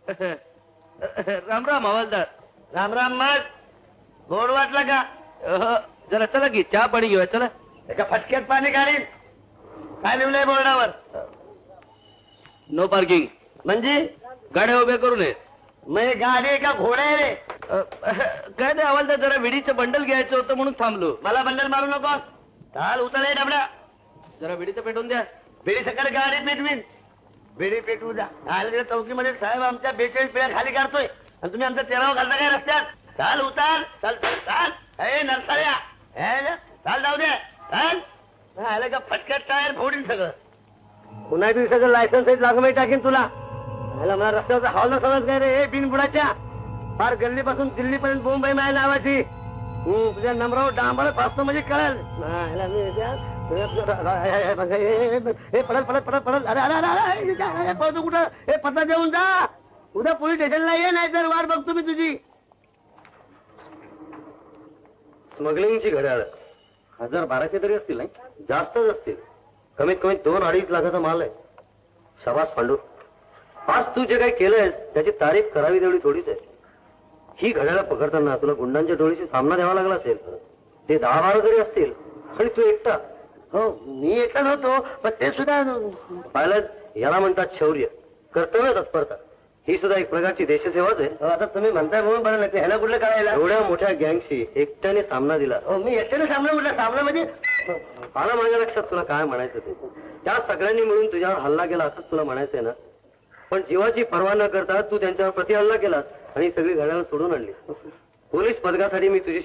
राम राम हवालदार. राम राम. मग गोड वाटला का? जरा चला की चहा पाणी घेऊया. चला. एका फटक्यात पाणी काढीन. काय लिहिलंय बोर्डावर? No parking. म्हणजे गाड्या उभ्या करू नये. मग गाडी आहे का घोडा आहे रे? काय नाही हवालदार, जरा विडीचं बंडल घ्यायचं होतं म्हणून थांबलो. मला बंडल मारू नको. चाल उचल डबडा. जरा विडीचं पेटवून द्या. बिडी सकाळ गाडी पेटवीन. बिडी पेटवू द्या. आलेल्या चौकीमध्ये साहेब आमच्या 42 पिढ्या खाली काढतोय आणि तुम्ही आमचा तेरावा घालता काय रस्त्यात? चाल उतार. चाल चाल चाल. हे नरसाळ्या. चाल जाऊ दे. चाल. आलं का फटक्यात टायर फोडीन सगळं. पुन्हा तू सगळं लायसन्स लागून टाकीन तुला. मला रस्त्याचा हॉल समज काय रे? हे बिनबुडाच्या फार गल्लीपासून दिल्लीपर्यंत बोंबई माझ्या नावाची. तुझ्या नंबरावर डांबर फासतो म्हणजे कळेल. हे पडल पडत पडत पडत. अरे अरे अरे पळतो कुठं? हे पत्ता देऊन जा. उद्या पोलीस स्टेशनला ये, नाही तर वाट बघतो मी तुझी. स्मगलिंगची घड्याळ 1000-1200 तरी असतील. नाही जास्तच असतील. कमीत कमी 2-2.5 लाखाचा माल आहे. शाबास पांडू. आज तू जे काही केलंय त्याची तारीफ करावी तेवढी थोडीच आहे. ही घड्याळ पकडताना तुला गुंडांच्या डोळीशी सामना द्यावा लागला असेल. ते 10-12 जरी असतील आणि तू एकटा. हो मी एकटा नव्हतो, पण ते सुद्धा पाहिलं. याला म्हणतात शौर्य, कर्तव्य तत्परता. ही सुद्धा एक प्रकारची देशसेवाच आहे. आता तुम्ही म्हणताय म्हणून बरं नाही. ह्याला कुठलं कळायला? एवढ्या मोठ्या गँगशी एकट्याने सामना दिला. हो मी एकट्याने सामना कुठला? सामना म्हणजे आला माझ्या लक्षात तुला काय म्हणायचं ते. त्या सगळ्यांनी मिळून तुझ्यावर हल्ला केला असंच तुला म्हणायचंय ना. पण जीवाची पर्वा न करता तू त्यांच्यावर प्रति हल्ला केलास आणि सगळी घड्याळ सोडून आणली. पोलीस पदकासाठी मी तुझी